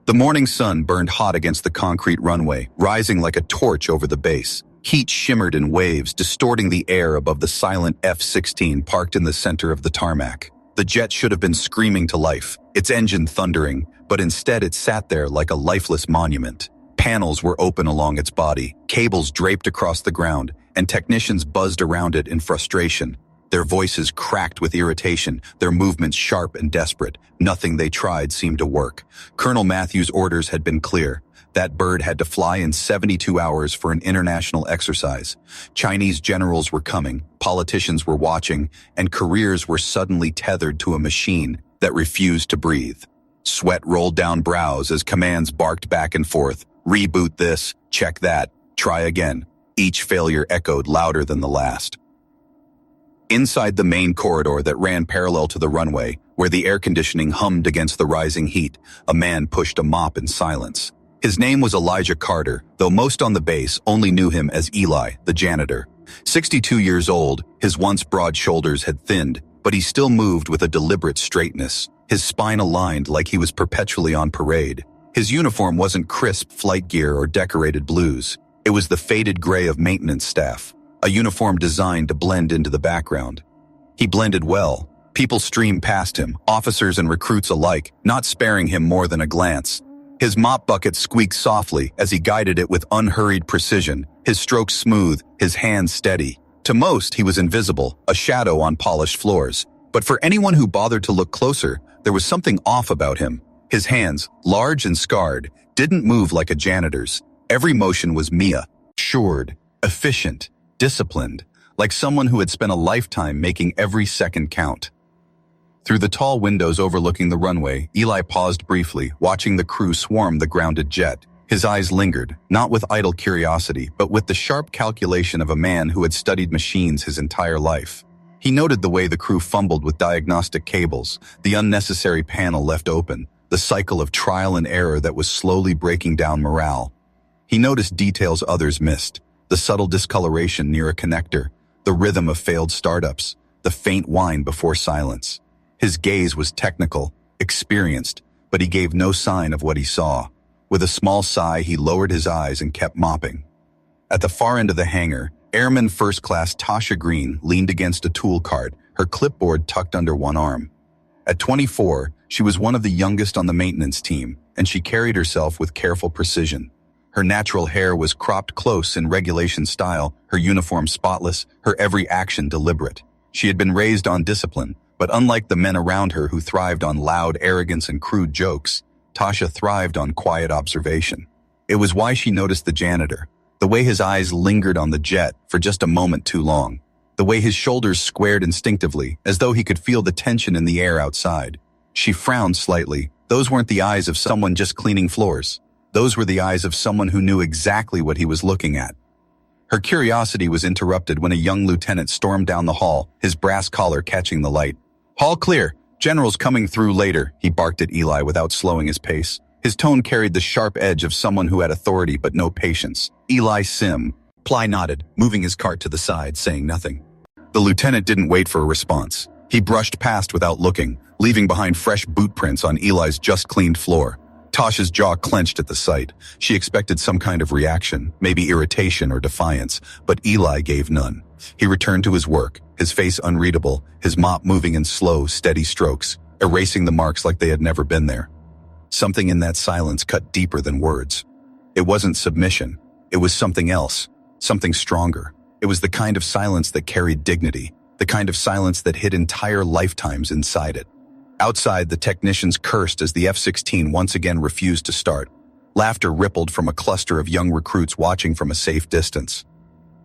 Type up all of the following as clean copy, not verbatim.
The morning sun burned hot against the concrete runway, rising like a torch over the base. Heat shimmered in waves, distorting the air above the silent F-16 parked in the center of the tarmac. The jet should have been screaming to life, its engine thundering, but instead it sat there like a lifeless monument. Panels were open along its body, cables draped across the ground, and technicians buzzed around it in frustration. Their voices cracked with irritation, their movements sharp and desperate. Nothing they tried seemed to work. Colonel Matthews' orders had been clear. That bird had to fly in 72 hours for an international exercise. Chinese generals were coming, politicians were watching, and careers were suddenly tethered to a machine that refused to breathe. Sweat rolled down brows as commands barked back and forth. Reboot this, check that, try again. Each failure echoed louder than the last. Inside the main corridor that ran parallel to the runway, where the air conditioning hummed against the rising heat, a man pushed a mop in silence. His name was Eli Carter, though most on the base only knew him as Eli, the janitor. 62 years old, his once broad shoulders had thinned, but he still moved with a deliberate straightness, his spine aligned like he was perpetually on parade. His uniform wasn't crisp flight gear or decorated blues. It was the faded gray of maintenance staff, a uniform designed to blend into the background. He blended well. People streamed past him, officers and recruits alike, not sparing him more than a glance. His mop bucket squeaked softly as he guided it with unhurried precision, his strokes smooth, his hands steady. To most, he was invisible, a shadow on polished floors. But for anyone who bothered to look closer, there was something off about him. His hands, large and scarred, didn't move like a janitor's. Every motion was assured, efficient, disciplined, like someone who had spent a lifetime making every second count. Through the tall windows overlooking the runway, Eli paused briefly, watching the crew swarm the grounded jet. His eyes lingered, not with idle curiosity, but with the sharp calculation of a man who had studied machines his entire life. He noted the way the crew fumbled with diagnostic cables, the unnecessary panel left open, the cycle of trial and error that was slowly breaking down morale. He noticed details others missed, the subtle discoloration near a connector, the rhythm of failed startups, the faint whine before silence. His gaze was technical, experienced, but he gave no sign of what he saw. With a small sigh, he lowered his eyes and kept mopping. At the far end of the hangar, Airman First Class Tasha Green leaned against a tool cart, her clipboard tucked under one arm. At 24, she was one of the youngest on the maintenance team, and she carried herself with careful precision. Her natural hair was cropped close in regulation style, her uniform spotless, her every action deliberate. She had been raised on discipline, but unlike the men around her who thrived on loud arrogance and crude jokes, Tasha thrived on quiet observation. It was why she noticed the janitor, the way his eyes lingered on the jet for just a moment too long, the way his shoulders squared instinctively, as though he could feel the tension in the air outside. She frowned slightly. Those weren't the eyes of someone just cleaning floors. Those were the eyes of someone who knew exactly what he was looking at. Her curiosity was interrupted when a young lieutenant stormed down the hall, his brass collar catching the light. "Hall clear. General's coming through later," he barked at Eli without slowing his pace. His tone carried the sharp edge of someone who had authority but no patience. "Eli Sim." Ply nodded, moving his cart to the side, saying nothing. The lieutenant didn't wait for a response. He brushed past without looking, leaving behind fresh boot prints on Eli's just-cleaned floor. Tasha's jaw clenched at the sight. She expected some kind of reaction, maybe irritation or defiance, but Eli gave none. He returned to his work, his face unreadable, his mop moving in slow, steady strokes, erasing the marks like they had never been there. Something in that silence cut deeper than words. It wasn't submission. It was something else, something stronger. It was the kind of silence that carried dignity, the kind of silence that hid entire lifetimes inside it. Outside, the technicians cursed as the F-16 once again refused to start. Laughter rippled from a cluster of young recruits watching from a safe distance.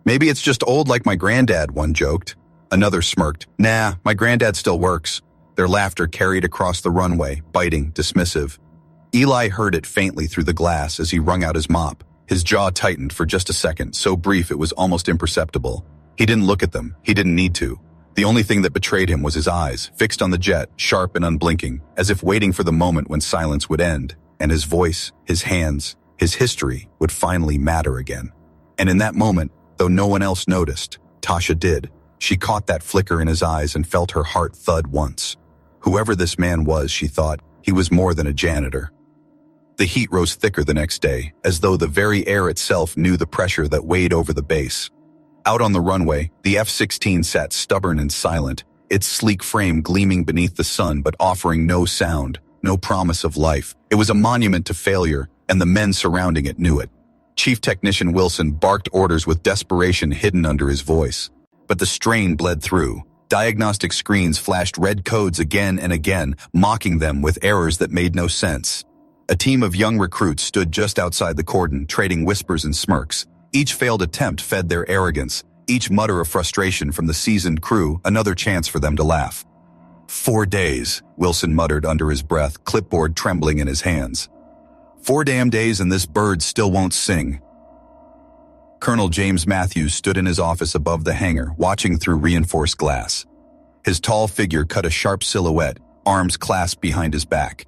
"Maybe it's just old like my granddad," one joked. Another smirked. "Nah, my granddad still works." Their laughter carried across the runway, biting, dismissive. Eli heard it faintly through the glass as he wrung out his mop. His jaw tightened for just a second, so brief it was almost imperceptible. He didn't look at them. He didn't need to. The only thing that betrayed him was his eyes, fixed on the jet, sharp and unblinking, as if waiting for the moment when silence would end, and his voice, his hands, his history would finally matter again. And in that moment, though no one else noticed, Tasha did. She caught that flicker in his eyes and felt her heart thud once. Whoever this man was, she thought, he was more than a janitor. The heat rose thicker the next day, as though the very air itself knew the pressure that weighed over the base. Out on the runway, the F-16 sat stubborn and silent, its sleek frame gleaming beneath the sun but offering no sound, no promise of life. It was a monument to failure, and the men surrounding it knew it. Chief Technician Wilson barked orders with desperation hidden under his voice. But the strain bled through. Diagnostic screens flashed red codes again and again, mocking them with errors that made no sense. A team of young recruits stood just outside the cordon, trading whispers and smirks. Each failed attempt fed their arrogance, each mutter of frustration from the seasoned crew, another chance for them to laugh. 4 days, Wilson muttered under his breath, clipboard trembling in his hands. 4 damn days and this bird still won't sing. Colonel James Matthews stood in his office above the hangar, watching through reinforced glass. His tall figure cut a sharp silhouette, arms clasped behind his back.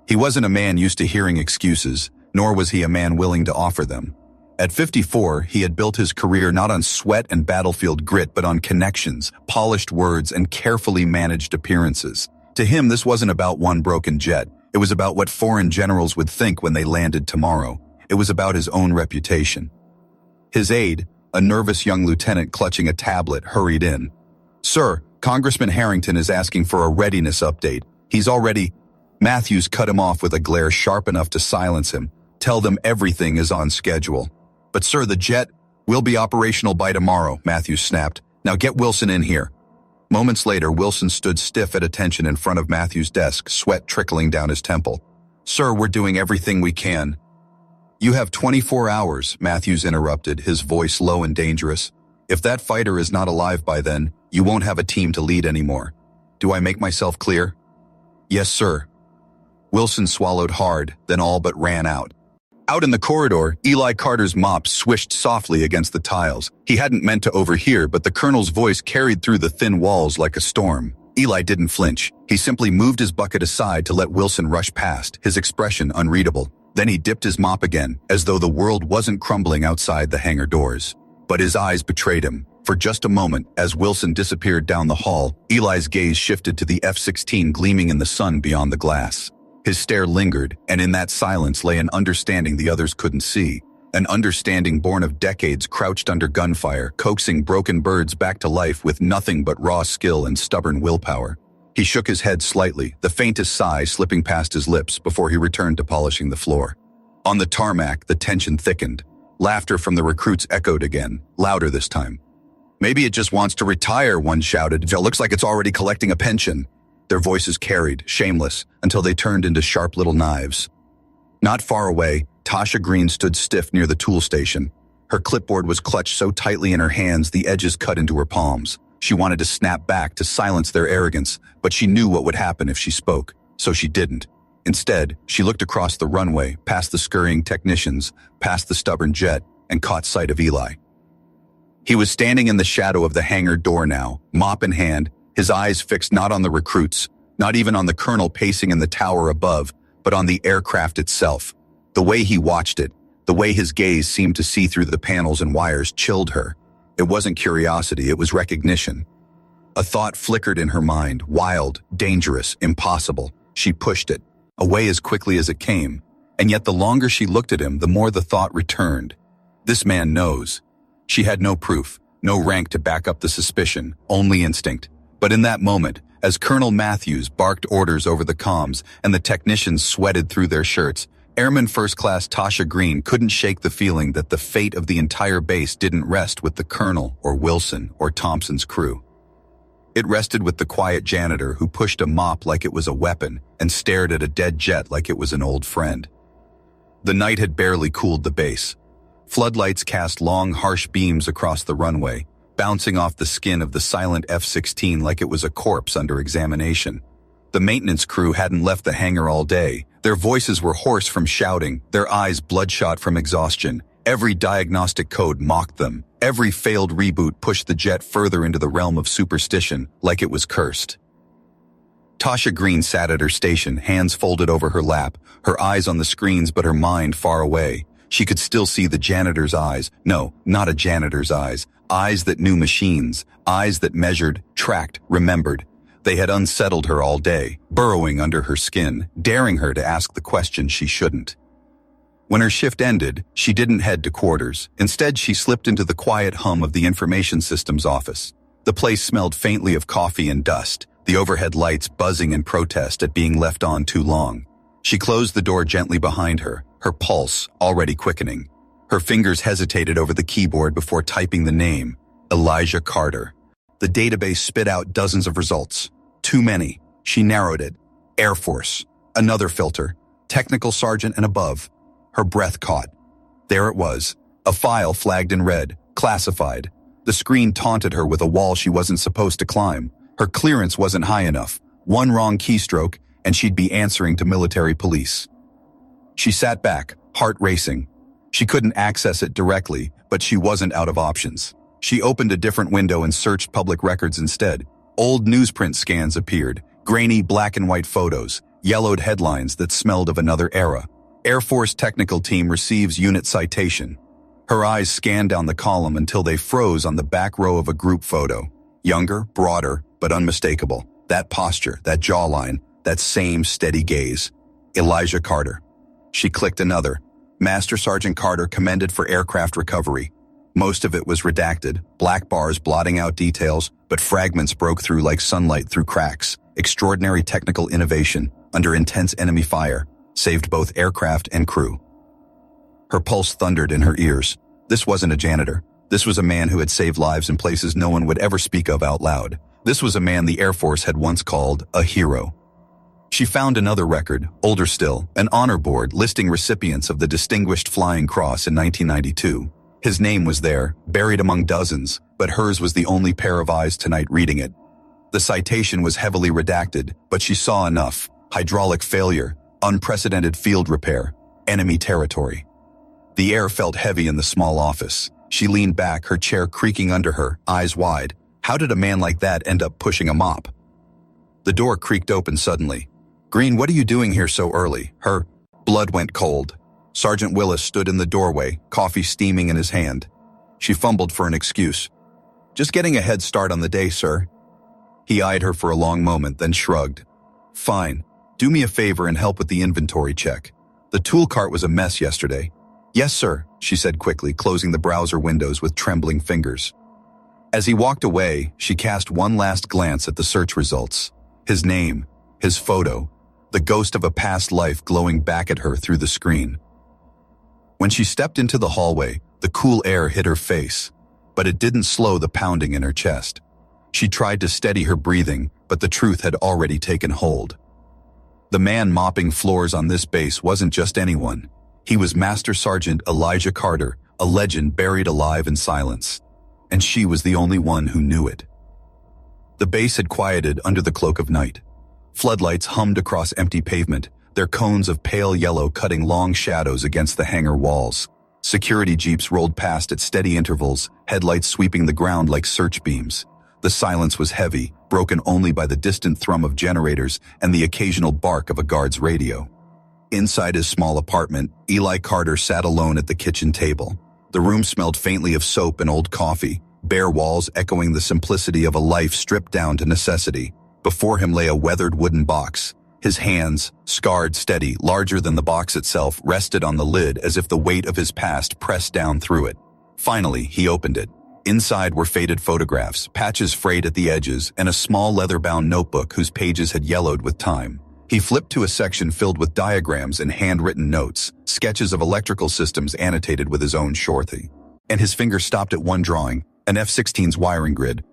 He wasn't a man used to hearing excuses, nor was he a man willing to offer them. At 54, he had built his career not on sweat and battlefield grit, but on connections, polished words, and carefully managed appearances. To him, this wasn't about one broken jet. It was about what foreign generals would think when they landed tomorrow. It was about his own reputation. His aide, a nervous young lieutenant clutching a tablet, hurried in. "Sir, Congressman Harrington is asking for a readiness update. He's already—" Matthews cut him off with a glare sharp enough to silence him. "Tell them everything is on schedule." "But sir, the jet will be operational by tomorrow," Matthews snapped. "Now get Wilson in here." Moments later, Wilson stood stiff at attention in front of Matthews' desk, sweat trickling down his temple. "Sir, we're doing everything we can." "You have 24 hours, Matthews interrupted, his voice low and dangerous. "If that fighter is not alive by then, you won't have a team to lead anymore. Do I make myself clear?" "Yes, sir." Wilson swallowed hard, then all but ran out. Out in the corridor, Eli Carter's mop swished softly against the tiles. He hadn't meant to overhear, but the colonel's voice carried through the thin walls like a storm. Eli didn't flinch. He simply moved his bucket aside to let Wilson rush past, his expression unreadable. Then he dipped his mop again, as though the world wasn't crumbling outside the hangar doors. But his eyes betrayed him. For just a moment, as Wilson disappeared down the hall, Eli's gaze shifted to the F-16 gleaming in the sun beyond the glass. His stare lingered, and in that silence lay an understanding the others couldn't see. An understanding born of decades crouched under gunfire, coaxing broken birds back to life with nothing but raw skill and stubborn willpower. He shook his head slightly, the faintest sigh slipping past his lips before he returned to polishing the floor. On the tarmac, the tension thickened. Laughter from the recruits echoed again, louder this time. "Maybe it just wants to retire," one shouted. "It looks like it's already collecting a pension." Their voices carried, shameless, until they turned into sharp little knives. Not far away, Tasha Green stood stiff near the tool station. Her clipboard was clutched so tightly in her hands the edges cut into her palms. She wanted to snap back to silence their arrogance, but she knew what would happen if she spoke, so she didn't. Instead, she looked across the runway, past the scurrying technicians, past the stubborn jet, and caught sight of Eli. He was standing in the shadow of the hangar door now, mop in hand, his eyes fixed not on the recruits, not even on the colonel pacing in the tower above, but on the aircraft itself. The way he watched it, the way his gaze seemed to see through the panels and wires chilled her. It wasn't curiosity, it was recognition. A thought flickered in her mind, wild, dangerous, impossible. She pushed it, away as quickly as it came, and yet the longer she looked at him, the more the thought returned. This man knows. She had no proof, no rank to back up the suspicion, only instinct. But in that moment, as Colonel Matthews barked orders over the comms and the technicians sweated through their shirts, Airman First Class Tasha Green couldn't shake the feeling that the fate of the entire base didn't rest with the colonel or Wilson or Thompson's crew. It rested with the quiet janitor who pushed a mop like it was a weapon and stared at a dead jet like it was an old friend. The night had barely cooled the base. Floodlights cast long, harsh beams across the runway, bouncing off the skin of the silent F-16 like it was a corpse under examination. The maintenance crew hadn't left the hangar all day. Their voices were hoarse from shouting, their eyes bloodshot from exhaustion. Every diagnostic code mocked them. Every failed reboot pushed the jet further into the realm of superstition, like it was cursed. Tasha Green sat at her station, hands folded over her lap, her eyes on the screens but her mind far away. She could still see the janitor's eyes. No, not a janitor's eyes. Eyes that knew machines, eyes that measured, tracked, remembered. They had unsettled her all day, burrowing under her skin, daring her to ask the question she shouldn't. When her shift ended, she didn't head to quarters. Instead, she slipped into the quiet hum of the information systems office. The place smelled faintly of coffee and dust, the overhead lights buzzing in protest at being left on too long. She closed the door gently behind her, her pulse already quickening. Her fingers hesitated over the keyboard before typing the name, Elijah Carter. The database spit out dozens of results. Too many. She narrowed it. Air Force. Another filter. Technical sergeant and above. Her breath caught. There it was. A file flagged in red. Classified. The screen taunted her with a wall she wasn't supposed to climb. Her clearance wasn't high enough. One wrong keystroke, and she'd be answering to military police. She sat back, heart racing. She couldn't access it directly, but she wasn't out of options. She opened a different window and searched public records instead. Old newsprint scans appeared, grainy black and white photos, yellowed headlines that smelled of another era. Air Force Technical Team receives unit citation. Her eyes scanned down the column until they froze on the back row of a group photo. Younger, broader, but unmistakable. That posture, that jawline, that same steady gaze. Elijah Carter. She clicked another. Master Sergeant Carter commended for aircraft recovery. Most of it was redacted, black bars blotting out details, but fragments broke through like sunlight through cracks. Extraordinary technical innovation, under intense enemy fire, saved both aircraft and crew. Her pulse thundered in her ears. This wasn't a janitor. This was a man who had saved lives in places no one would ever speak of out loud. This was a man the Air Force had once called a hero. She found another record, older still, an honor board listing recipients of the Distinguished Flying Cross in 1992. His name was there, buried among dozens, but hers was the only pair of eyes tonight reading it. The citation was heavily redacted, but she saw enough. Hydraulic failure, unprecedented field repair, enemy territory. The air felt heavy in the small office. She leaned back, her chair creaking under her, eyes wide. How did a man like that end up pushing a mop? The door creaked open suddenly. Green, what are you doing here so early? Her blood went cold. Sergeant Willis stood in the doorway, coffee steaming in his hand. She fumbled for an excuse. Just getting a head start on the day, sir. He eyed her for a long moment, then shrugged. Fine. Do me a favor and help with the inventory check. The tool cart was a mess yesterday. Yes, sir, she said quickly, closing the browser windows with trembling fingers. As he walked away, she cast one last glance at the search results. His name, his photo, the ghost of a past life glowing back at her through the screen. When she stepped into the hallway, the cool air hit her face, but it didn't slow the pounding in her chest. She tried to steady her breathing, but the truth had already taken hold. The man mopping floors on this base wasn't just anyone. He was Master Sergeant Elijah Carter, a legend buried alive in silence. And she was the only one who knew it. The base had quieted under the cloak of night. Floodlights hummed across empty pavement, their cones of pale yellow cutting long shadows against the hangar walls. Security jeeps rolled past at steady intervals, headlights sweeping the ground like search beams. The silence was heavy, broken only by the distant thrum of generators and the occasional bark of a guard's radio. Inside his small apartment, Eli Carter sat alone at the kitchen table. The room smelled faintly of soap and old coffee, bare walls echoing the simplicity of a life stripped down to necessity. Before him lay a weathered wooden box. His hands, scarred, steady, larger than the box itself, rested on the lid as if the weight of his past pressed down through it. Finally, he opened it. Inside were faded photographs, patches frayed at the edges, and a small leather-bound notebook whose pages had yellowed with time. He flipped to a section filled with diagrams and handwritten notes, sketches of electrical systems annotated with his own shorthand. And his finger stopped at one drawing, an F-16's wiring grid.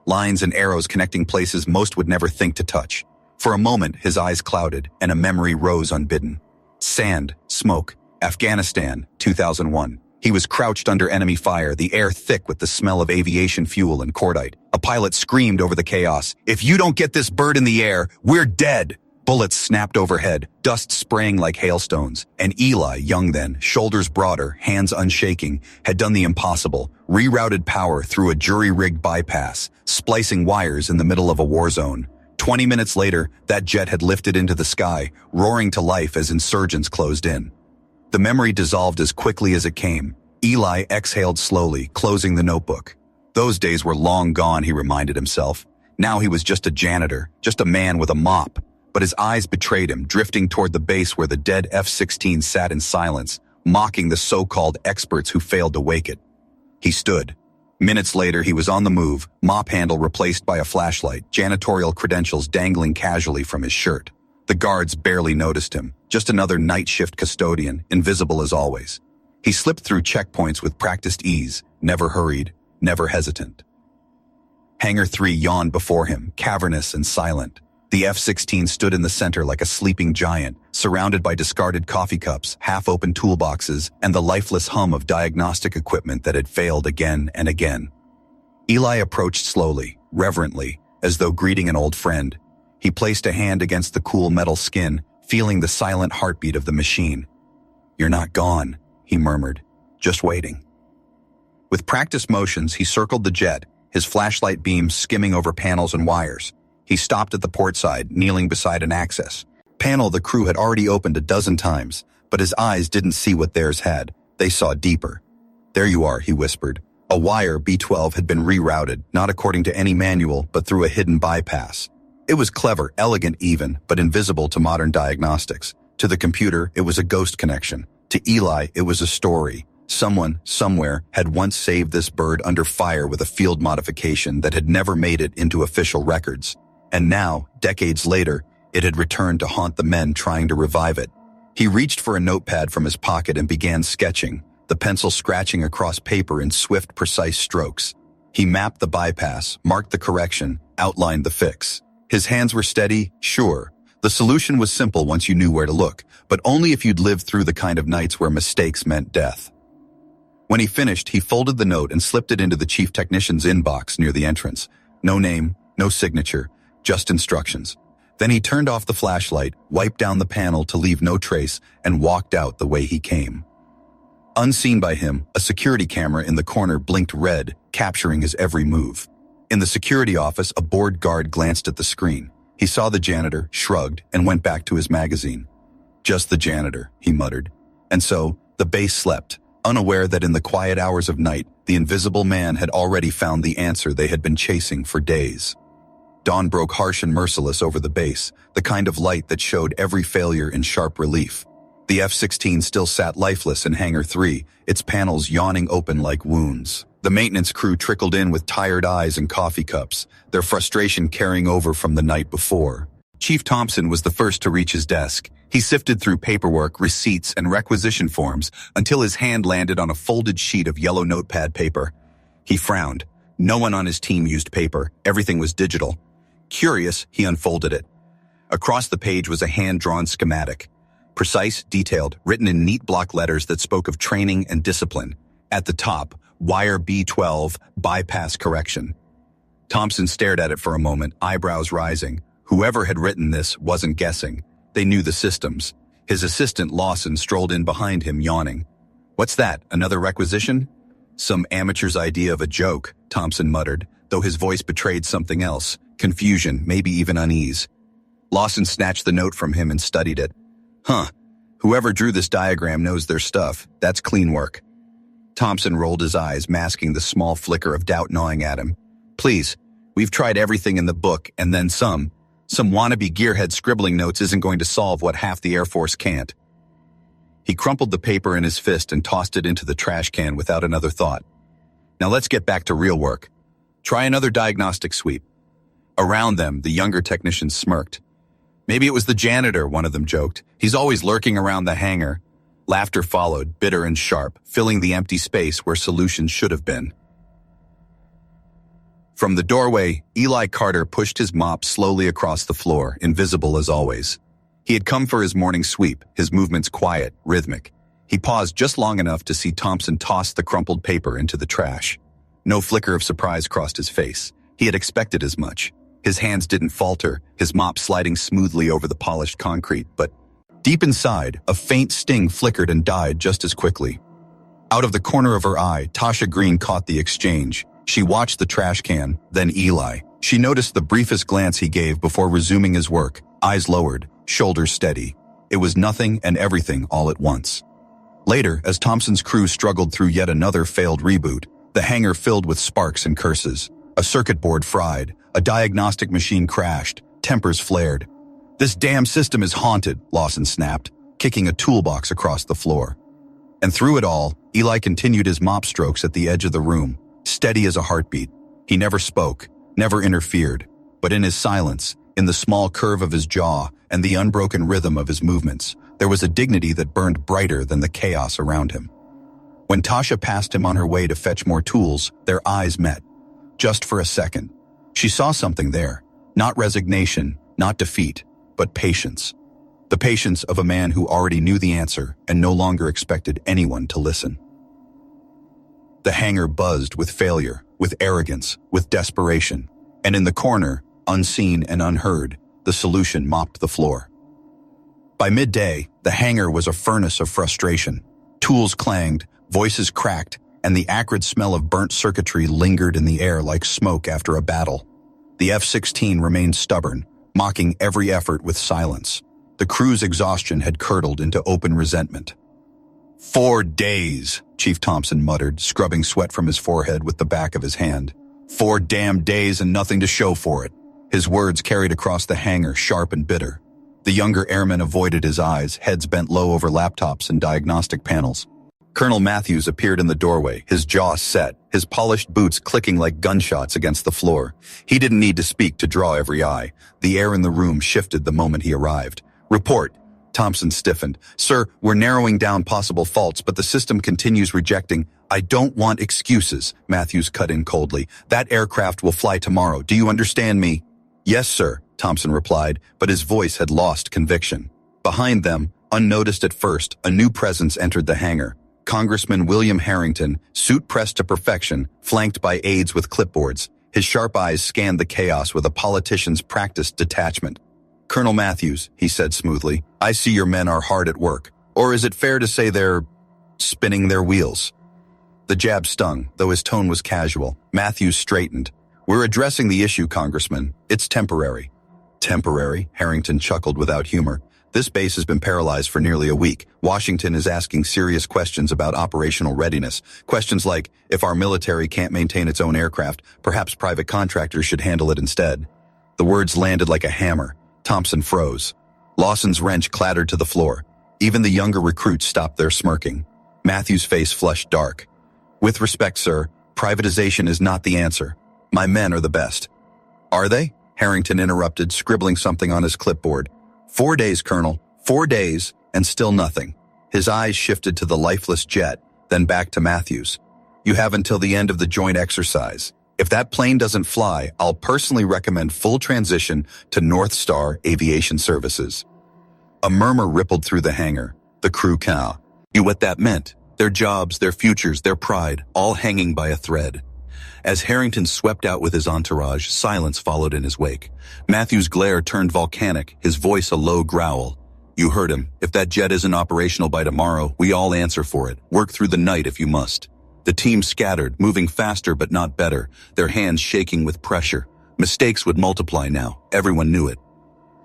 Lines and arrows connecting places most would never think to touch. For a moment, his eyes clouded, and a memory rose unbidden. Sand, smoke, Afghanistan, 2001. He was crouched under enemy fire, the air thick with the smell of aviation fuel and cordite. A pilot screamed over the chaos, "If you don't get this bird in the air, we're dead!" Bullets snapped overhead, dust spraying like hailstones, and Eli, young then, shoulders broader, hands unshaking, had done the impossible, rerouted power through a jury-rigged bypass, splicing wires in the middle of a war zone. 20 minutes later, that jet had lifted into the sky, roaring to life as insurgents closed in. The memory dissolved as quickly as it came. Eli exhaled slowly, closing the notebook. Those days were long gone, he reminded himself. Now he was just a janitor, just a man with a mop. But his eyes betrayed him, drifting toward the base where the dead F-16 sat in silence, mocking the so-called experts who failed to wake it. He stood. Minutes later, he was on the move, mop handle replaced by a flashlight, janitorial credentials dangling casually from his shirt. The guards barely noticed him, just another night shift custodian, invisible as always. He slipped through checkpoints with practiced ease, never hurried, never hesitant. Hangar 3 yawned before him, cavernous and silent. The F-16 stood in the center like a sleeping giant, surrounded by discarded coffee cups, half-open toolboxes, and the lifeless hum of diagnostic equipment that had failed again and again. Eli approached slowly, reverently, as though greeting an old friend. He placed a hand against the cool metal skin, feeling the silent heartbeat of the machine. "You're not gone," he murmured, "just waiting." With practiced motions, he circled the jet, his flashlight beam skimming over panels and wires. He stopped at the port side, kneeling beside an access panel the crew had already opened a dozen times, but his eyes didn't see what theirs had. They saw deeper. "There you are," he whispered. A wire B12 had been rerouted, not according to any manual, but through a hidden bypass. It was clever, elegant even, but invisible to modern diagnostics. To the computer, it was a ghost connection. To Eli, it was a story. Someone, somewhere, had once saved this bird under fire with a field modification that had never made it into official records. And now, decades later, it had returned to haunt the men trying to revive it. He reached for a notepad from his pocket and began sketching, the pencil scratching across paper in swift, precise strokes. He mapped the bypass, marked the correction, outlined the fix. His hands were steady, sure. The solution was simple once you knew where to look, but only if you'd lived through the kind of nights where mistakes meant death. When he finished, he folded the note and slipped it into the chief technician's inbox near the entrance. No name, no signature, just instructions. Then he turned off the flashlight, wiped down the panel to leave no trace, and walked out the way he came. Unseen by him, a security camera in the corner blinked red, capturing his every move. In the security office, a bored guard glanced at the screen. He saw the janitor, shrugged, and went back to his magazine. "Just the janitor," he muttered. And so, the base slept, unaware that in the quiet hours of night, the invisible man had already found the answer they had been chasing for days. Dawn broke harsh and merciless over the base, the kind of light that showed every failure in sharp relief. The F-16 still sat lifeless in Hangar 3, its panels yawning open like wounds. The maintenance crew trickled in with tired eyes and coffee cups, their frustration carrying over from the night before. Chief Thompson was the first to reach his desk. He sifted through paperwork, receipts, and requisition forms until his hand landed on a folded sheet of yellow notepad paper. He frowned. No one on his team used paper. Everything was digital. Curious, he unfolded it. Across the page was a hand-drawn schematic. Precise, detailed, written in neat block letters that spoke of training and discipline. At the top, wire B12, bypass correction. Thompson stared at it for a moment, eyebrows rising. Whoever had written this wasn't guessing. They knew the systems. His assistant, Lawson, strolled in behind him, yawning. "What's that, another requisition?" "Some amateur's idea of a joke," Thompson muttered, though his voice betrayed something else. Confusion, maybe even unease. Lawson snatched the note from him and studied it. "Huh. Whoever drew this diagram knows their stuff. That's clean work." Thompson rolled his eyes, masking the small flicker of doubt gnawing at him. "Please, we've tried everything in the book, and then some. Some wannabe gearhead scribbling notes isn't going to solve what half the Air Force can't." He crumpled the paper in his fist and tossed it into the trash can without another thought. "Now let's get back to real work. Try another diagnostic sweep." Around them, the younger technicians smirked. "Maybe it was the janitor," one of them joked. "He's always lurking around the hangar." Laughter followed, bitter and sharp, filling the empty space where solutions should have been. From the doorway, Eli Carter pushed his mop slowly across the floor, invisible as always. He had come for his morning sweep, his movements quiet, rhythmic. He paused just long enough to see Thompson toss the crumpled paper into the trash. No flicker of surprise crossed his face. He had expected as much. His hands didn't falter, his mop sliding smoothly over the polished concrete, but deep inside, a faint sting flickered and died just as quickly. Out of the corner of her eye, Tasha Green caught the exchange. She watched the trash can, then Eli. She noticed the briefest glance he gave before resuming his work, eyes lowered, shoulders steady. It was nothing and everything all at once. Later, as Thompson's crew struggled through yet another failed reboot, the hangar filled with sparks and curses. A circuit board fried, a diagnostic machine crashed, tempers flared. "This damn system is haunted," Lawson snapped, kicking a toolbox across the floor. And through it all, Eli continued his mop strokes at the edge of the room, steady as a heartbeat. He never spoke, never interfered, but in his silence, in the small curve of his jaw and the unbroken rhythm of his movements, there was a dignity that burned brighter than the chaos around him. When Tasha passed him on her way to fetch more tools, their eyes met. Just for a second. She saw something there. Not resignation, not defeat, but patience. The patience of a man who already knew the answer and no longer expected anyone to listen. The hangar buzzed with failure, with arrogance, with desperation. And in the corner, unseen and unheard, the solution mopped the floor. By midday, the hangar was a furnace of frustration. Tools clanged, voices cracked, and the acrid smell of burnt circuitry lingered in the air like smoke after a battle. The F-16 remained stubborn, mocking every effort with silence. The crew's exhaustion had curdled into open resentment. 4 days, Chief Thompson muttered, scrubbing sweat from his forehead with the back of his hand. 4 damn days and nothing to show for it. His words carried across the hangar, sharp and bitter. The younger airmen avoided his eyes, heads bent low over laptops and diagnostic panels. Colonel Matthews appeared in the doorway, his jaw set, his polished boots clicking like gunshots against the floor. He didn't need to speak to draw every eye. The air in the room shifted the moment he arrived. Report. Thompson stiffened. Sir, we're narrowing down possible faults, but the system continues rejecting. I don't want excuses, Matthews cut in coldly. That aircraft will fly tomorrow. Do you understand me? Yes, sir, Thompson replied, but his voice had lost conviction. Behind them, unnoticed at first, a new presence entered the hangar. Congressman William Harrington, suit pressed to perfection, flanked by aides with clipboards. His sharp eyes scanned the chaos with a politician's practiced detachment. Colonel Matthews, he said smoothly, I see your men are hard at work. Or is it fair to say they're spinning their wheels? The jab stung, though his tone was casual. Matthews straightened. We're addressing the issue, Congressman. It's temporary. Temporary? Harrington chuckled without humor. This base has been paralyzed for nearly a week. Washington is asking serious questions about operational readiness. Questions like, if our military can't maintain its own aircraft, perhaps private contractors should handle it instead. The words landed like a hammer. Thompson froze. Lawson's wrench clattered to the floor. Even the younger recruits stopped their smirking. Matthews' face flushed dark. With respect, sir, privatization is not the answer. My men are the best. Are they? Harrington interrupted, scribbling something on his clipboard. 4 days, Colonel. 4 days, and still nothing. His eyes shifted to the lifeless jet, then back to Matthews. You have until the end of the joint exercise. If that plane doesn't fly, I'll personally recommend full transition to North Star Aviation Services. A murmur rippled through the hangar. The crew knew what that meant. Their jobs, their futures, their pride, all hanging by a thread. As Harrington swept out with his entourage, silence followed in his wake. Matthews' glare turned volcanic, his voice a low growl. You heard him. If that jet isn't operational by tomorrow, we all answer for it. Work through the night if you must. The team scattered, moving faster but not better, their hands shaking with pressure. Mistakes would multiply now. Everyone knew it.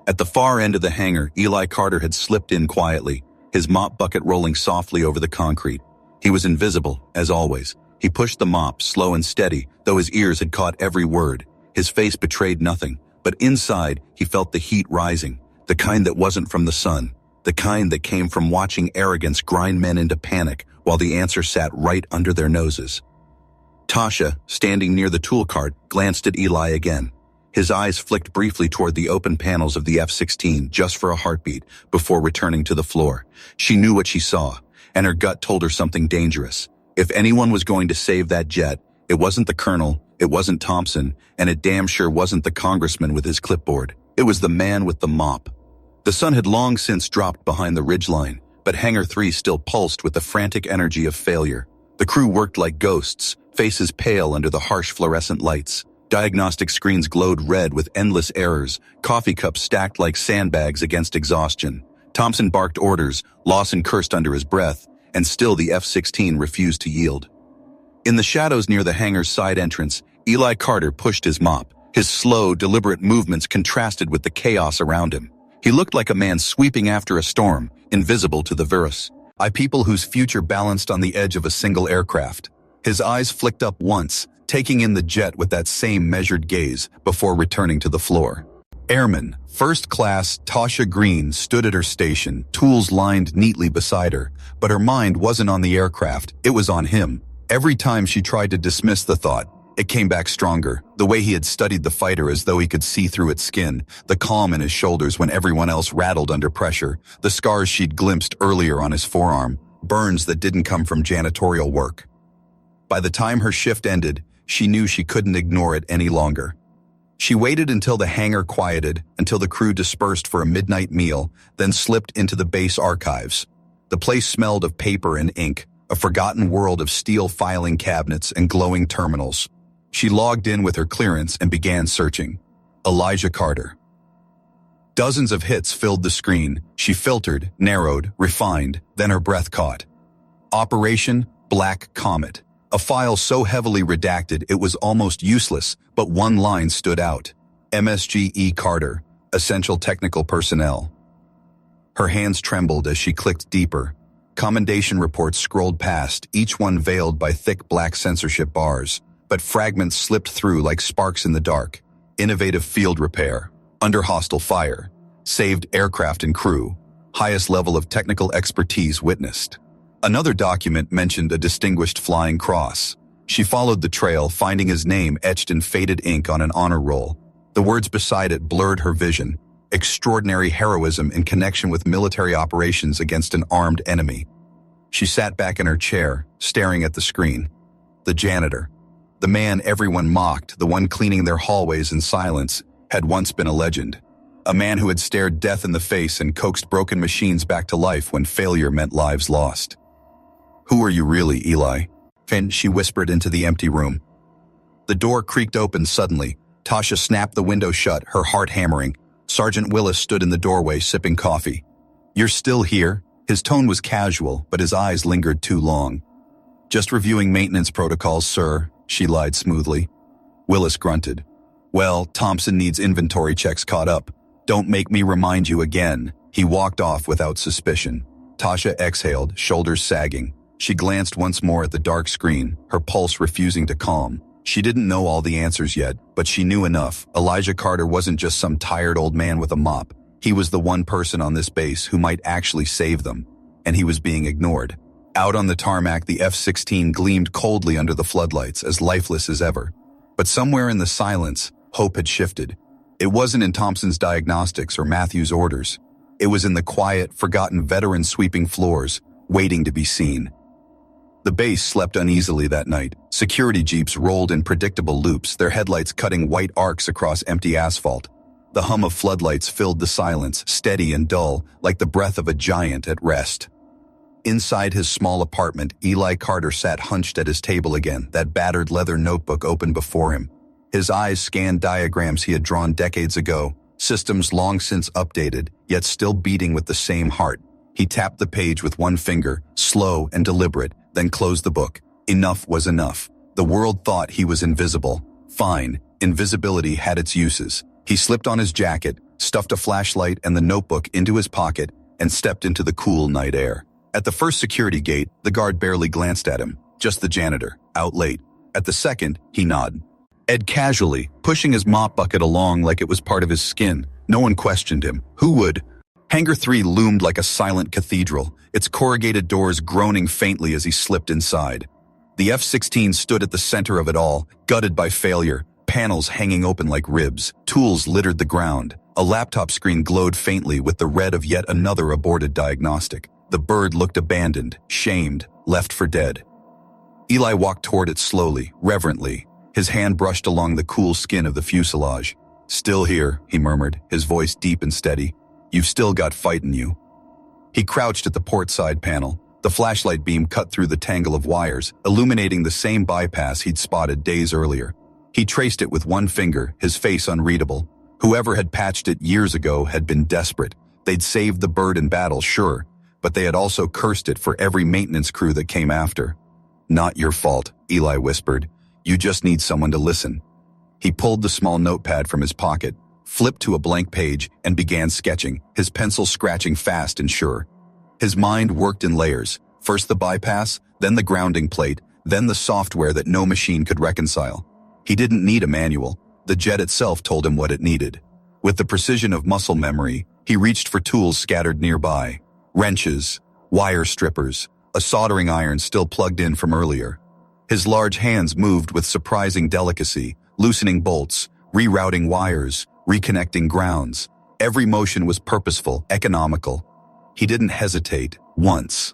At the far end of the hangar, Eli Carter had slipped in quietly, his mop bucket rolling softly over the concrete. He was invisible, as always. He pushed the mop, slow and steady, though his ears had caught every word. His face betrayed nothing, but inside he felt the heat rising, the kind that wasn't from the sun, the kind that came from watching arrogance grind men into panic while the answer sat right under their noses. Tasha, standing near the tool cart, glanced at Eli again. His eyes flicked briefly toward the open panels of the F-16 just for a heartbeat before returning to the floor. She knew what she saw, and her gut told her something dangerous. If anyone was going to save that jet, it wasn't the colonel, it wasn't Thompson, and it damn sure wasn't the congressman with his clipboard. It was the man with the mop. The sun had long since dropped behind the ridgeline, but Hangar 3 still pulsed with the frantic energy of failure. The crew worked like ghosts, faces pale under the harsh fluorescent lights. Diagnostic screens glowed red with endless errors, coffee cups stacked like sandbags against exhaustion. Thompson barked orders, Lawson cursed under his breath, and still the F-16 refused to yield. In the shadows near the hangar's side entrance, Eli Carter pushed his mop. His slow, deliberate movements contrasted with the chaos around him. He looked like a man sweeping after a storm, invisible to the virus. A people whose future balanced on the edge of a single aircraft. His eyes flicked up once, taking in the jet with that same measured gaze before returning to the floor. Airman, First Class Tasha Green stood at her station, tools lined neatly beside her, but her mind wasn't on the aircraft, it was on him. Every time she tried to dismiss the thought, it came back stronger, the way he had studied the fighter as though he could see through its skin, the calm in his shoulders when everyone else rattled under pressure, the scars she'd glimpsed earlier on his forearm, burns that didn't come from janitorial work. By the time her shift ended, she knew she couldn't ignore it any longer. She waited until the hangar quieted, until the crew dispersed for a midnight meal, then slipped into the base archives. The place smelled of paper and ink, a forgotten world of steel filing cabinets and glowing terminals. She logged in with her clearance and began searching. Elijah Carter. Dozens of hits filled the screen. She filtered, narrowed, refined, then her breath caught. Operation Black Comet. A file so heavily redacted it was almost useless, but one line stood out. MSG E. Carter, Essential Technical Personnel. Her hands trembled as she clicked deeper. Commendation reports scrolled past, each one veiled by thick black censorship bars, but fragments slipped through like sparks in the dark. Innovative field repair, under hostile fire, saved aircraft and crew, highest level of technical expertise witnessed. Another document mentioned a distinguished flying cross. She followed the trail, finding his name etched in faded ink on an honor roll. The words beside it blurred her vision. Extraordinary heroism in connection with military operations against an armed enemy. She sat back in her chair, staring at the screen. The janitor, the man everyone mocked, the one cleaning their hallways in silence, had once been a legend. A man who had stared death in the face and coaxed broken machines back to life when failure meant lives lost. "Who are you really, Eli?" She whispered into the empty room. The door creaked open suddenly. Tasha snapped the window shut, her heart hammering. Sergeant Willis stood in the doorway, sipping coffee. "You're still here?" His tone was casual, but his eyes lingered too long. "Just reviewing maintenance protocols, sir," she lied smoothly. Willis grunted. "Well, Thompson needs inventory checks caught up. Don't make me remind you again." He walked off without suspicion. Tasha exhaled, shoulders sagging. She glanced once more at the dark screen, her pulse refusing to calm. She didn't know all the answers yet, but she knew enough. Elijah Carter wasn't just some tired old man with a mop. He was the one person on this base who might actually save them. And he was being ignored. Out on the tarmac, the F-16 gleamed coldly under the floodlights, as lifeless as ever. But somewhere in the silence, hope had shifted. It wasn't in Thompson's diagnostics or Matthew's orders. It was in the quiet, forgotten veteran sweeping floors, waiting to be seen. The base slept uneasily that night. Security jeeps rolled in predictable loops, their headlights cutting white arcs across empty asphalt. The hum of floodlights filled the silence, steady and dull, like the breath of a giant at rest. Inside his small apartment, Eli Carter sat hunched at his table again, that battered leather notebook open before him. His eyes scanned diagrams he had drawn decades ago, systems long since updated, yet still beating with the same heart. He tapped the page with one finger, slow and deliberate, then closed the book. Enough was enough. The world thought he was invisible. Fine, invisibility had its uses. He slipped on his jacket, stuffed a flashlight and the notebook into his pocket, and stepped into the cool night air. At the first security gate, the guard barely glanced at him, just the janitor, out late. At the second, he nodded. Ed casually, pushing his mop bucket along like it was part of his skin. No one questioned him. Who would? Hangar 3 loomed like a silent cathedral, its corrugated doors groaning faintly as he slipped inside. The F-16 stood at the center of it all, gutted by failure, panels hanging open like ribs, tools littered the ground. A laptop screen glowed faintly with the red of yet another aborted diagnostic. The bird looked abandoned, shamed, left for dead. Eli walked toward it slowly, reverently. His hand brushed along the cool skin of the fuselage. "Still here," he murmured, his voice deep and steady. "You've still got fight in you." He crouched at the port side panel. The flashlight beam cut through the tangle of wires, illuminating the same bypass he'd spotted days earlier. He traced it with one finger, his face unreadable. Whoever had patched it years ago had been desperate. They'd saved the bird in battle, sure, but they had also cursed it for every maintenance crew that came after. "Not your fault," Eli whispered. "You just need someone to listen." He pulled the small notepad from his pocket, flipped to a blank page, and began sketching, his pencil scratching fast and sure. His mind worked in layers, first the bypass, then the grounding plate, then the software that no machine could reconcile. He didn't need a manual. The jet itself told him what it needed. With the precision of muscle memory, he reached for tools scattered nearby. Wrenches, wire strippers, a soldering iron still plugged in from earlier. His large hands moved with surprising delicacy, loosening bolts, rerouting wires, reconnecting grounds. Every motion was purposeful, economical. He didn't hesitate, once.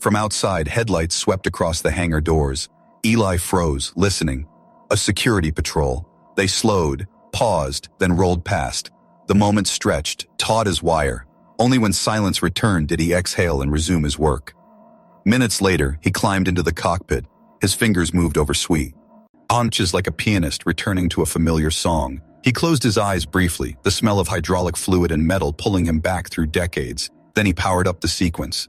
From outside, headlights swept across the hangar doors. Eli froze, listening. A security patrol. They slowed, paused, then rolled past. The moment stretched, taut as wire. Only when silence returned did he exhale and resume his work. Minutes later, he climbed into the cockpit. His fingers moved over sweet. Haunches like a pianist returning to a familiar song. He closed his eyes briefly, the smell of hydraulic fluid and metal pulling him back through decades. Then he powered up the sequence.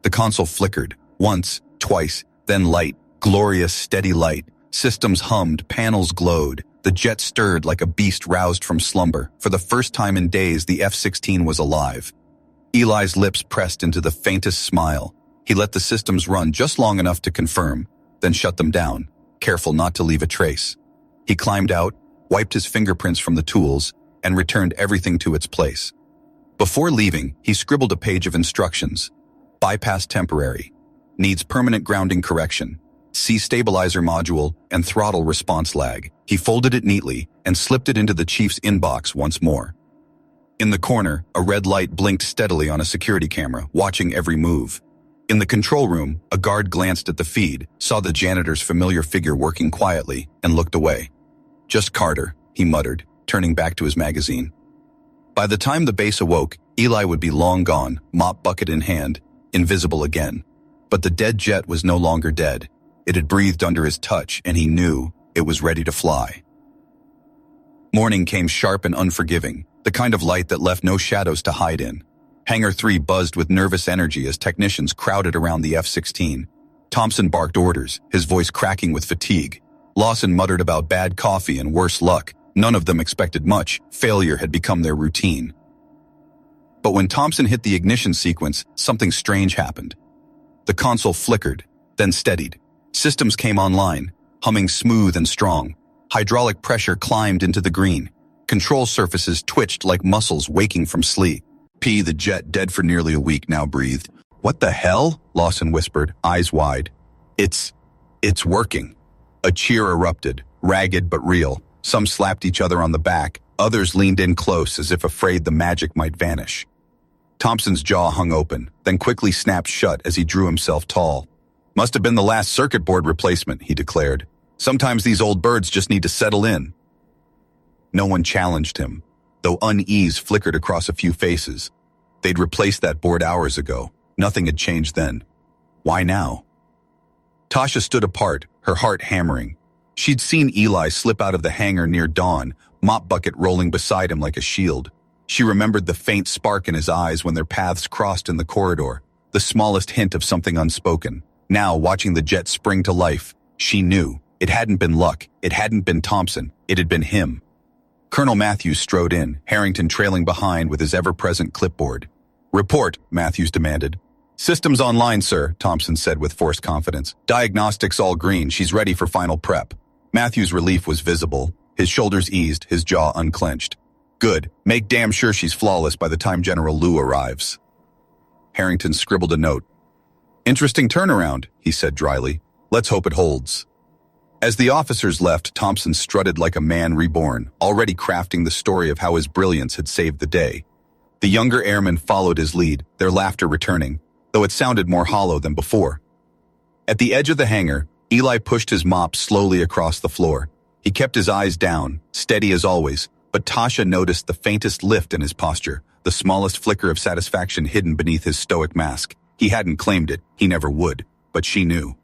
The console flickered, once, twice, then light, glorious, steady light. Systems hummed, panels glowed. The jet stirred like a beast roused from slumber. For the first time in days, the F-16 was alive. Eli's lips pressed into the faintest smile. He let the systems run just long enough to confirm, then shut them down, careful not to leave a trace. He climbed out, wiped his fingerprints from the tools, and returned everything to its place. Before leaving, he scribbled a page of instructions. Bypass temporary. Needs permanent grounding correction. See stabilizer module and throttle response lag. He folded it neatly and slipped it into the chief's inbox once more. In the corner, a red light blinked steadily on a security camera, watching every move. In the control room, a guard glanced at the feed, saw the janitor's familiar figure working quietly, and looked away. Just Carter, he muttered, turning back to his magazine. By the time the base awoke, Eli would be long gone, mop bucket in hand, invisible again. But the dead jet was no longer dead. It had breathed under his touch, and he knew it was ready to fly. Morning came sharp and unforgiving, the kind of light that left no shadows to hide in. Hangar 3 buzzed with nervous energy as technicians crowded around the F-16. Thompson barked orders, his voice cracking with fatigue. Lawson muttered about bad coffee and worse luck. None of them expected much. Failure had become their routine. But when Thompson hit the ignition sequence, something strange happened. The console flickered, then steadied. Systems came online, humming smooth and strong. Hydraulic pressure climbed into the green. Control surfaces twitched like muscles waking from sleep. The jet, dead for nearly a week, now breathed. "What the hell?" Lawson whispered, eyes wide. It's working." A cheer erupted, ragged but real. Some slapped each other on the back. Others leaned in close as if afraid the magic might vanish. Thompson's jaw hung open, then quickly snapped shut as he drew himself tall. "Must have been the last circuit board replacement," he declared. "Sometimes these old birds just need to settle in." No one challenged him, though unease flickered across a few faces. They'd replaced that board hours ago. Nothing had changed then. Why now? Tasha stood apart, her heart hammering. She'd seen Eli slip out of the hangar near dawn, mop bucket rolling beside him like a shield. She remembered the faint spark in his eyes when their paths crossed in the corridor, the smallest hint of something unspoken. Now, watching the jet spring to life, she knew. It hadn't been luck. It hadn't been Thompson. It had been him. Colonel Matthews strode in, Harrington trailing behind with his ever-present clipboard. "Report," Matthews demanded. "Systems online, sir," Thompson said with forced confidence. "Diagnostics all green. She's ready for final prep." Matthews' relief was visible. His shoulders eased, his jaw unclenched. "Good. Make damn sure she's flawless by the time General Liu arrives." Harrington scribbled a note. "Interesting turnaround," he said dryly. "Let's hope it holds." As the officers left, Thompson strutted like a man reborn, already crafting the story of how his brilliance had saved the day. The younger airmen followed his lead, their laughter returning, though it sounded more hollow than before. At the edge of the hangar, Eli pushed his mop slowly across the floor. He kept his eyes down, steady as always, but Tasha noticed the faintest lift in his posture, the smallest flicker of satisfaction hidden beneath his stoic mask. He hadn't claimed it, he never would, but she knew.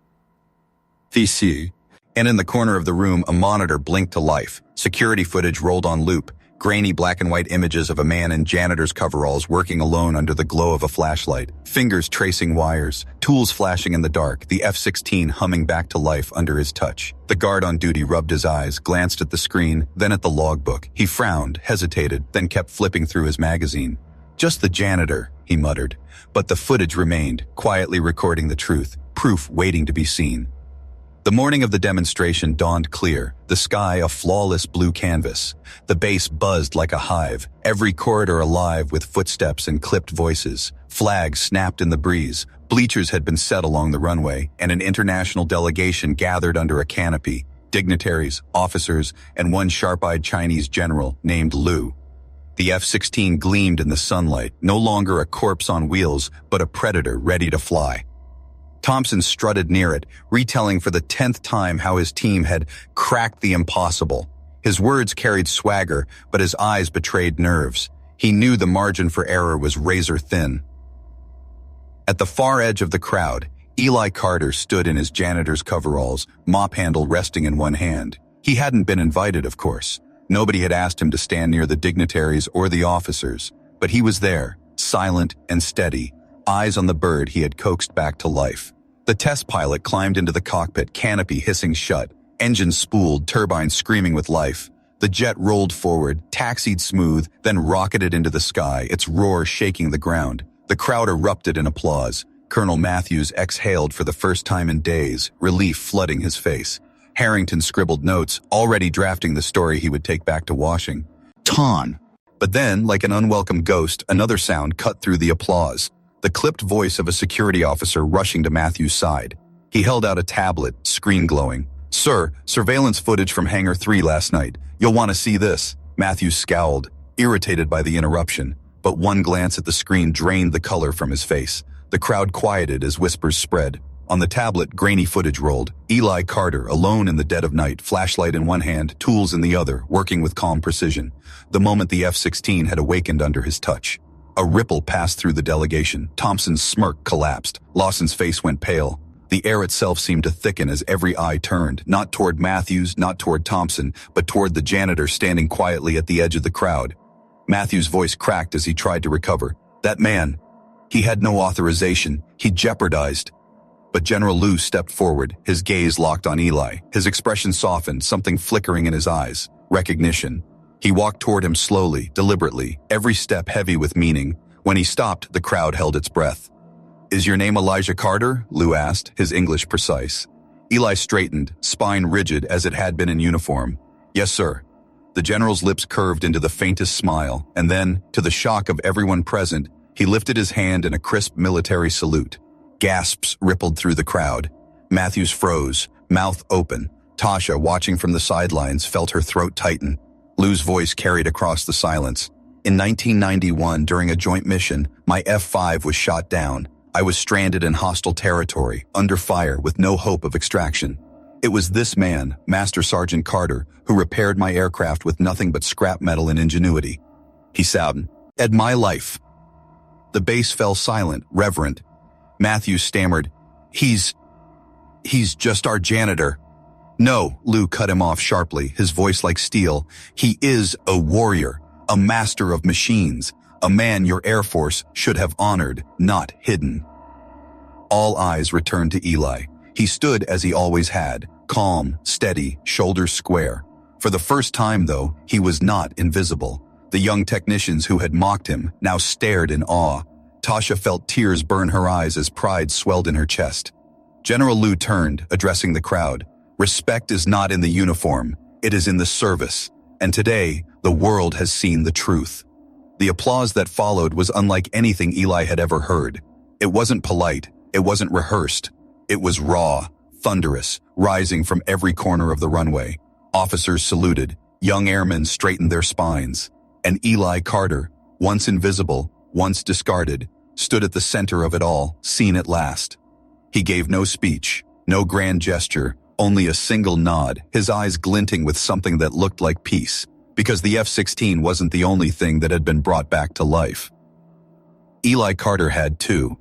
"VC." And in the corner of the room, a monitor blinked to life. Security footage rolled on loop, grainy black and white images of a man in janitor's coveralls working alone under the glow of a flashlight, fingers tracing wires, tools flashing in the dark, the F-16 humming back to life under his touch. The guard on duty rubbed his eyes, glanced at the screen, then at the logbook. He frowned, hesitated, then kept flipping through his magazine. "Just the janitor," he muttered. But the footage remained, quietly recording the truth, proof waiting to be seen. The morning of the demonstration dawned clear, the sky a flawless blue canvas. The base buzzed like a hive, every corridor alive with footsteps and clipped voices. Flags snapped in the breeze, bleachers had been set along the runway, and an international delegation gathered under a canopy. Dignitaries, officers, and one sharp-eyed Chinese general named Liu. The F-16 gleamed in the sunlight, no longer a corpse on wheels, but a predator ready to fly. Thompson strutted near it, retelling for the 10th time how his team had cracked the impossible. His words carried swagger, but his eyes betrayed nerves. He knew the margin for error was razor thin. At the far edge of the crowd, Eli Carter stood in his janitor's coveralls, mop handle resting in one hand. He hadn't been invited, of course. Nobody had asked him to stand near the dignitaries or the officers, but he was there, silent and steady, eyes on the bird he had coaxed back to life. The test pilot climbed into the cockpit, canopy hissing shut, engines spooled, turbines screaming with life. The jet rolled forward, taxied smooth, then rocketed into the sky, its roar shaking the ground. The crowd erupted in applause. Colonel Matthews exhaled for the first time in days, relief flooding his face. Harrington scribbled notes, already drafting the story he would take back to Washington. But then, like an unwelcome ghost, another sound cut through the applause. The clipped voice of a security officer rushing to Matthews' side. He held out a tablet, screen glowing. "Sir, surveillance footage from Hangar 3 last night. You'll want to see this." Matthews scowled, irritated by the interruption, but one glance at the screen drained the color from his face. The crowd quieted as whispers spread. On the tablet, grainy footage rolled. Eli Carter, alone in the dead of night, flashlight in one hand, tools in the other, working with calm precision. The moment the F-16 had awakened under his touch. A ripple passed through the delegation. Thompson's smirk collapsed. Lawson's face went pale. The air itself seemed to thicken as every eye turned, not toward Matthews, not toward Thompson, but toward the janitor standing quietly at the edge of the crowd. Matthews' voice cracked as he tried to recover. That man, he had no authorization. He jeopardized. But General Liu stepped forward, his gaze locked on Eli. His expression softened, something flickering in his eyes. Recognition. He walked toward him slowly, deliberately, every step heavy with meaning. When he stopped, the crowd held its breath. "Is your name Elijah Carter?" Liu asked, his English precise. Eli straightened, spine rigid as it had been in uniform. "Yes, sir." The general's lips curved into the faintest smile, and then, to the shock of everyone present, he lifted his hand in a crisp military salute. Gasps rippled through the crowd. Matthews froze, mouth open. Tasha, watching from the sidelines, felt her throat tighten. Liu's voice carried across the silence. "In 1991, during a joint mission, my F-5 was shot down. I was stranded in hostile territory, under fire, with no hope of extraction. It was this man, Master Sergeant Carter, who repaired my aircraft with nothing but scrap metal and ingenuity. He sounded, at my life." The base fell silent, reverent. Matthews stammered, He's just our janitor." "No," Liu cut him off sharply, his voice like steel. "He is a warrior, a master of machines, a man your Air Force should have honored, not hidden." All eyes returned to Eli. He stood as he always had, calm, steady, shoulders square. For the first time, though, he was not invisible. The young technicians who had mocked him now stared in awe. Tasha felt tears burn her eyes as pride swelled in her chest. General Liu turned, addressing the crowd. "Respect is not in the uniform, it is in the service. And today, the world has seen the truth." The applause that followed was unlike anything Eli had ever heard. It wasn't polite, it wasn't rehearsed. It was raw, thunderous, rising from every corner of the runway. Officers saluted, young airmen straightened their spines. And Eli Carter, once invisible, once discarded, stood at the center of it all, seen at last. He gave no speech, no grand gesture, only a single nod, his eyes glinting with something that looked like peace, because the F-16 wasn't the only thing that had been brought back to life. Eli Carter had too.